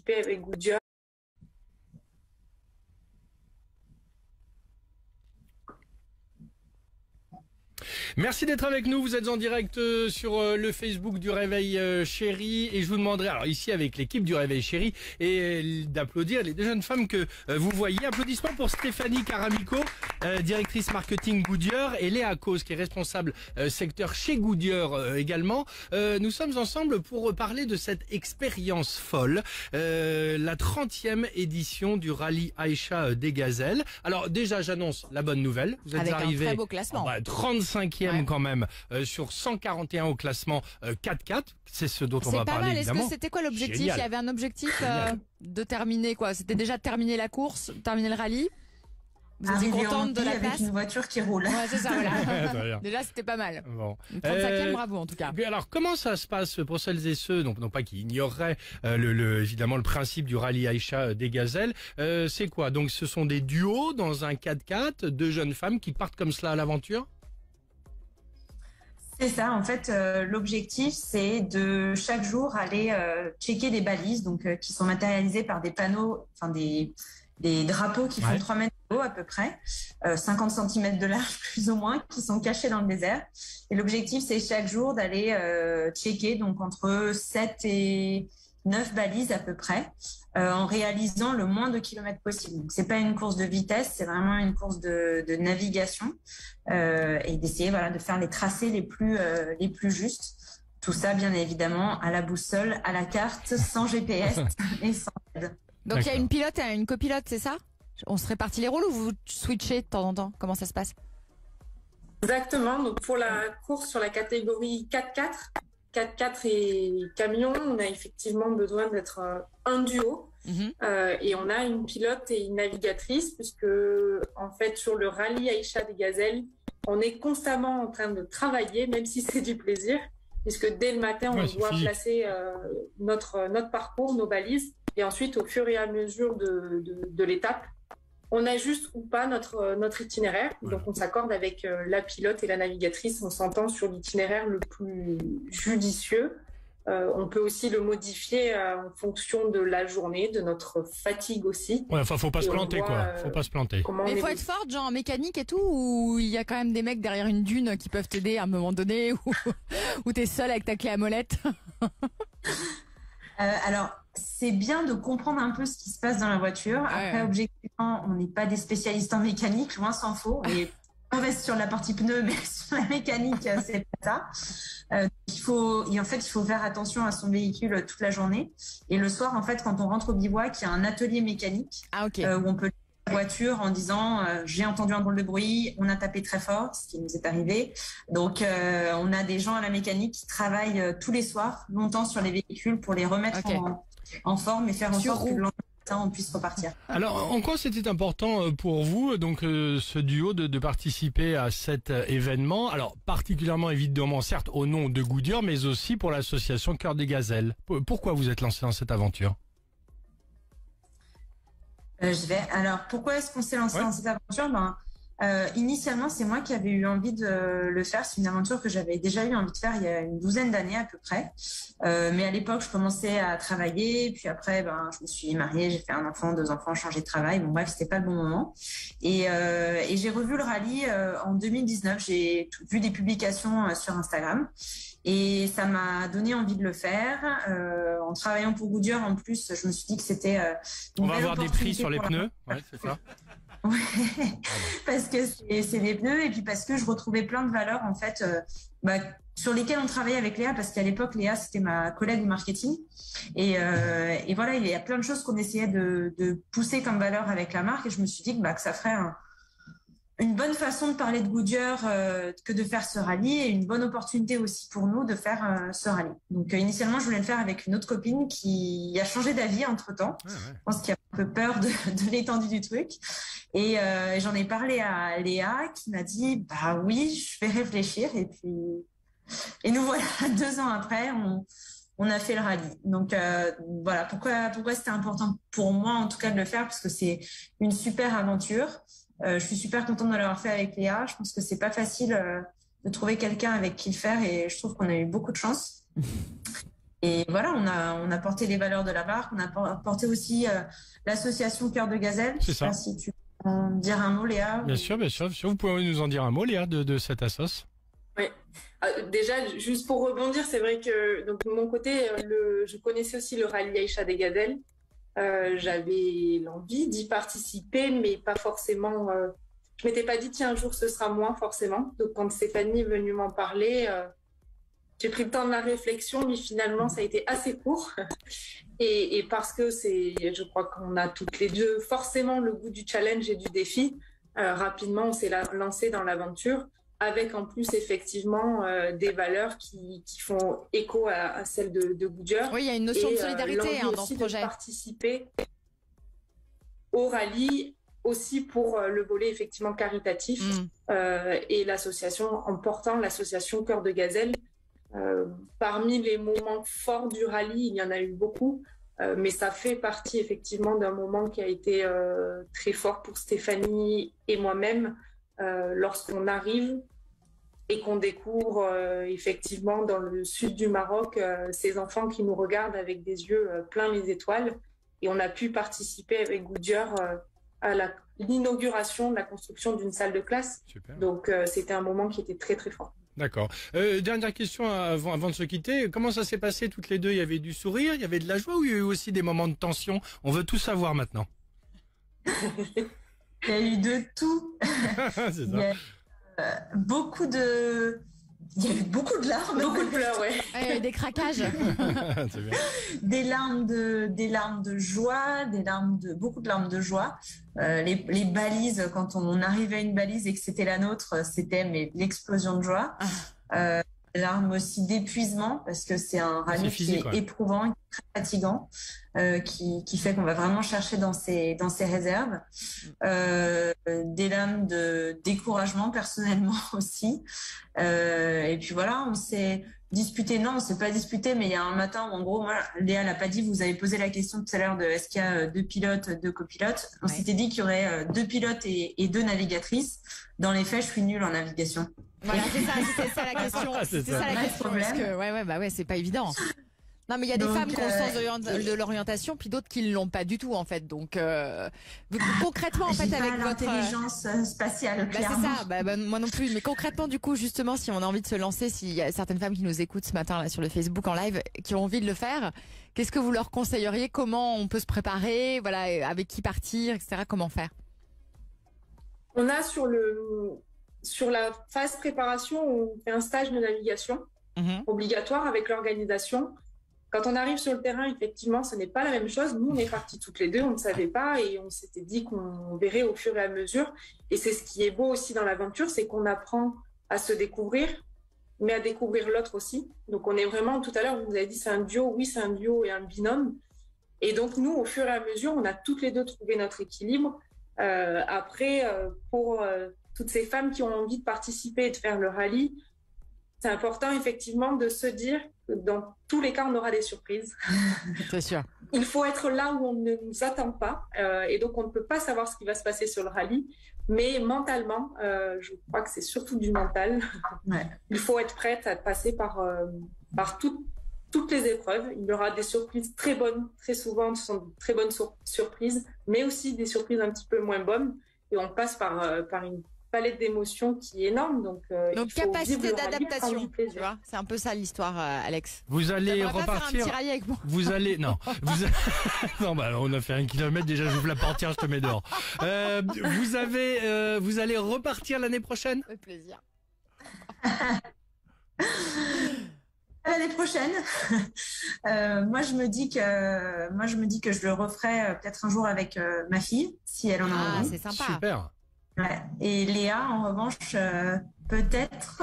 participer avec Goodyear. Merci d'être avec nous, vous êtes en direct sur le Facebook du Réveil Chéri et je vous demanderai, alors ici avec l'équipe du Réveil Chéri, et d'applaudir les deux jeunes femmes que vous voyez. Applaudissements pour Stéphanie Caramico, directrice marketing Goodyear, et Léa Cause qui est responsable secteur chez Goodyear également. Nous sommes ensemble pour parler de cette expérience folle, la 30e édition du rallye Aïcha des Gazelles. Alors déjà j'annonce la bonne nouvelle, vous êtes avec arrivés un très beau classement. 35e quand même sur 141 au classement 4-4, c'est ce dont on va C'est pas parler mal. Est-ce évidemment. que c'était quoi l'objectif? Génial. Il y avait un objectif de terminer quoi? C'était déjà de terminer la course, terminer le rallye. Vous étiez Arriver en contente de la avec place? une voiture qui roule. Ouais, c'est ça, voilà. Très bien. Déjà, c'était pas mal. Bon. Une 35e, bravo en tout cas. Puis alors comment ça se passe pour celles et ceux, donc non pas qui ignoreraient évidemment le principe du rallye Aïcha des Gazelles, c'est quoi? Donc ce sont des duos dans un 4x4, deux jeunes femmes qui partent comme cela à l'aventure? C'est ça, en fait, l'objectif, c'est de chaque jour aller checker des balises, donc qui sont matérialisées par des panneaux, enfin des drapeaux qui font 3 mètres de haut à peu près, 50 cm de large plus ou moins, qui sont cachés dans le désert. Et l'objectif, c'est chaque jour d'aller checker donc entre 7 et 9 balises à peu près, en réalisant le moins de kilomètres possible. Donc c'est pas une course de vitesse, c'est vraiment une course de navigation et d'essayer de faire les tracés les plus justes. Tout ça bien évidemment à la boussole, à la carte, sans GPS et sans aide. Donc il y a une pilote et une copilote, c'est ça? On se répartit les rôles ou vous switchez de temps en temps? Comment ça se passe? Exactement. Donc pour la course sur la catégorie 4x4 et camion, on a effectivement besoin d'être un duo. Et on a une pilote et une navigatrice puisque en fait sur le rallye Aïcha des Gazelles, on est constamment en train de travailler, même si c'est du plaisir, puisque dès le matin on doit placer notre parcours, nos balises, et ensuite au fur et à mesure de l'étape, on ajuste ou pas notre itinéraire. Donc on s'accorde avec la pilote et la navigatrice, on s'entend sur l'itinéraire le plus judicieux. On peut aussi le modifier en fonction de la journée, de notre fatigue aussi. Ouais, enfin faut pas se planter quoi, faut pas se planter. Mais il faut être forte, genre en mécanique et tout, ou il y a quand même des mecs derrière une dune qui peuvent t'aider à un moment donné, ou t'es seule avec ta clé à molette? Alors, c'est bien de comprendre un peu ce qui se passe dans la voiture. Après, objectivement, on n'est pas des spécialistes en mécanique, loin s'en faut. On est mauvaise sur la partie pneu, mais sur la mécanique, c'est pas ça. Il faut faire attention à son véhicule toute la journée. Et le soir, en fait, quand on rentre au bivouac, il y a un atelier mécanique où on peut la voiture en disant j'ai entendu un drôle de bruit, on a tapé très fort, ce qui nous est arrivé. Donc on a des gens à la mécanique qui travaillent tous les soirs longtemps sur les véhicules pour les remettre en forme et faire en sorte que le lendemain on puisse repartir. Alors en quoi c'était important pour vous donc ce duo de participer à cet événement? Alors particulièrement évidemment certes au nom de Goodyear, mais aussi pour l'association Cœur des Gazelles. Pourquoi vous êtes lancé dans cette aventure? Alors, pourquoi est-ce qu'on s'est lancé dans cette aventure? Initialement, c'est moi qui avais eu envie de le faire. C'est une aventure que j'avais déjà eu envie de faire il y a une douzaine d'années à peu près. Mais à l'époque, je commençais à travailler. Puis après, je me suis mariée, j'ai fait un enfant, 2 enfants, changé de travail. Bon, bref, c'était pas le bon moment. Et j'ai revu le rallye en 2019. J'ai vu des publications sur Instagram. Et ça m'a donné envie de le faire. En travaillant pour Goodyear, en plus, je me suis dit que c'était on va avoir des prix sur les pneus, c'est ça. Ouais, parce que c'est des pneus et puis parce que je retrouvais plein de valeurs en fait sur lesquelles on travaillait avec Léa, parce qu'à l'époque Léa c'était ma collègue du marketing et voilà, il y a plein de choses qu'on essayait de pousser comme valeur avec la marque et je me suis dit que ça ferait une bonne façon de parler de Goodyear que de faire ce rallye et une bonne opportunité aussi pour nous de faire ce rallye. Donc initialement, je voulais le faire avec une autre copine qui a changé d'avis entre-temps. Je pense qu'il a un peu peur de l'étendue du truc. Et j'en ai parlé à Léa qui m'a dit « oui, je vais réfléchir ». Et nous voilà, 2 ans après, on a fait le rallye. Donc voilà, pourquoi c'était important pour moi en tout cas de le faire, parce que c'est une super aventure. Je suis super contente de l'avoir fait avec Léa. Je pense que c'est pas facile de trouver quelqu'un avec qui le faire et je trouve qu'on a eu beaucoup de chance. Et voilà, on a porté les valeurs de la marque, on a porté aussi l'association Cœur de Gazelle. C'est ça. Je sais pas si tu peux en dire un mot, Léa. Bien sûr, bien sûr. Vous pouvez nous en dire un mot, Léa, de cette assoce? Oui. Déjà, juste pour rebondir, c'est vrai que donc, de mon côté, je connaissais aussi le rallye Aïcha des Gazelles. J'avais l'envie d'y participer, mais pas forcément. Je m'étais pas dit, tiens, un jour ce sera moi, forcément. Donc, quand Stéphanie est venue m'en parler, j'ai pris le temps de la réflexion, mais finalement, ça a été assez court. Et parce que je crois qu'on a toutes les deux forcément le goût du challenge et du défi. Rapidement, on s'est lancé dans l'aventure, avec en plus effectivement des valeurs qui font écho à celles de Goodyear. Oui, il y a une notion de solidarité dans ce projet. De participer au rallye aussi pour le volet effectivement caritatif et l'association, en portant l'association Cœur de Gazelle. Parmi les moments forts du rallye, il y en a eu beaucoup, mais ça fait partie effectivement d'un moment qui a été très fort pour Stéphanie et moi-même lorsqu'on arrive et qu'on découvre effectivement dans le sud du Maroc ces enfants qui nous regardent avec des yeux pleins les étoiles, et on a pu participer avec Goodyear à l'inauguration de la construction d'une salle de classe. Super. Donc c'était un moment qui était très très fort. D'accord. Dernière question avant de se quitter. Comment ça s'est passé toutes les deux? Il y avait du sourire, il y avait de la joie, ou il y a eu aussi des moments de tension? On veut tout savoir maintenant. Il y a eu de tout. C'est ça. Il y a eu beaucoup de larmes. Beaucoup de pleurs, ouais. Des craquages. C'est bien. Des larmes de joie, beaucoup de larmes de joie. Les balises, quand on arrivait à une balise et que c'était la nôtre, c'était l'explosion de joie. Des larmes aussi d'épuisement, parce que c'est un rallye qui est éprouvant, très fatigant, qui fait qu'on va vraiment chercher dans ses réserves. Des larmes de découragement personnellement aussi. Et puis voilà, on s'est disputé. Non, on s'est pas disputé, mais il y a un matin où en gros, moi, Léa l'a pas dit, vous avez posé la question tout à l'heure de est-ce qu'il y a 2 pilotes, 2 copilotes. On s'était dit qu'il y aurait 2 pilotes et 2 navigatrices. Dans les faits, je suis nulle en navigation. Voilà, c'était ça la question. C'était ça la question. Parce que, c'est pas évident. Non, mais il y a des femmes qui ont le sens de l'orientation, puis d'autres qui l'ont pas du tout, en fait. Donc, concrètement, en fait, avec votre intelligence spatiale, clairement. C'est ça. Moi non plus. Mais concrètement, du coup, justement, si on a envie de se lancer, s'il y a certaines femmes qui nous écoutent ce matin là sur le Facebook en live, qui ont envie de le faire, qu'est-ce que vous leur conseilleriez? Comment on peut se préparer? Voilà, avec qui partir, etc. Comment faire? On a sur la phase préparation, on fait un stage de navigation obligatoire avec l'organisation. Quand on arrive sur le terrain, effectivement, ce n'est pas la même chose. Nous, on est partis toutes les deux, on ne savait pas et on s'était dit qu'on verrait au fur et à mesure. Et c'est ce qui est beau aussi dans l'aventure, c'est qu'on apprend à se découvrir, mais à découvrir l'autre aussi. Donc, on est vraiment, tout à l'heure, vous nous avez dit c'est un duo. Oui, c'est un duo et un binôme. Et donc, nous, au fur et à mesure, on a toutes les deux trouvé notre équilibre. Après, pour toutes ces femmes qui ont envie de participer et de faire le rallye, c'est important effectivement de se dire que dans tous les cas, on aura des surprises. C'est sûr. Il faut être là où on ne nous attend pas. Et donc, on ne peut pas savoir ce qui va se passer sur le rallye. Mais mentalement, je crois que c'est surtout du mental. Ouais. Il faut être prête à passer par toutes les épreuves. Il y aura des surprises très bonnes. Très souvent, ce sont de très bonnes surprises, mais aussi des surprises un petit peu moins bonnes. Et on passe par une palette d'émotions qui est énorme. Donc capacité d'adaptation, tu vois. C'est un peu ça l'histoire, Alex. Vous allez repartir. Pas faire un petit rallye avec moi. Vous allez non. Non, on a fait 1 kilomètre déjà. J'ouvre la portière, je te mets dehors. Vous allez repartir l'année prochaine. Avec plaisir. L'année prochaine. Moi, je me dis que je le referai peut-être un jour avec ma fille, si elle en a envie. C'est sympa. Super. Ouais. Et Léa, en revanche, peut-être.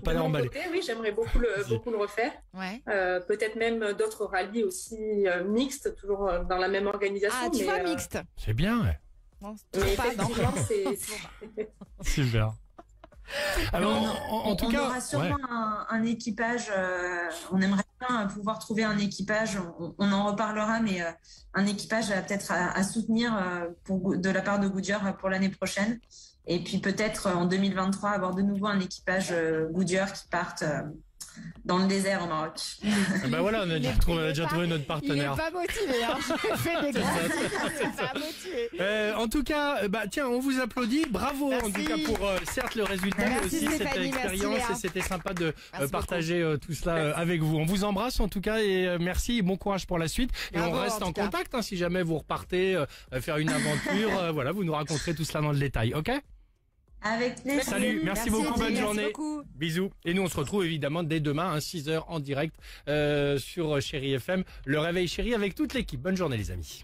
Pas l'emballer. Oui, j'aimerais beaucoup le refaire. Ouais. Peut-être même d'autres rallyes aussi mixtes, toujours dans la même organisation. Ah, tu vois, mixte. C'est bien, ouais. Non, mais effectivement, c'est super. Alors, en tout cas, on aura sûrement un équipage. On aimerait bien pouvoir trouver un équipage. On en reparlera, mais un équipage peut-être à soutenir de la part de Goodyear pour l'année prochaine. Et puis peut-être en 2023 avoir de nouveau un équipage Goodyear qui parte dans le désert au Maroc. Ben voilà, on a déjà trouvé notre partenaire. Il est pas motivé, hein. Je fais des grands. Il est pas motivé. En tout cas, tiens, on vous applaudit. Bravo Merci. en tout cas pour certes le résultat, mais Merci aussi cette Stéphanie, expérience merci, et Léa. c'était sympa de Merci partager tout cela avec vous. On vous embrasse en tout cas et merci et bon courage pour la suite. Et Bravo, on reste en en tout cas. contact si jamais vous repartez faire une aventure. Voilà, vous nous raconterez tout cela dans le détail, ok? Avec plaisir. Salut, merci beaucoup, bonne Merci journée. beaucoup. Bisous. Et nous, on se retrouve évidemment dès demain, 6h en direct sur Chéri FM. Le réveil Chéri avec toute l'équipe. Bonne journée les amis.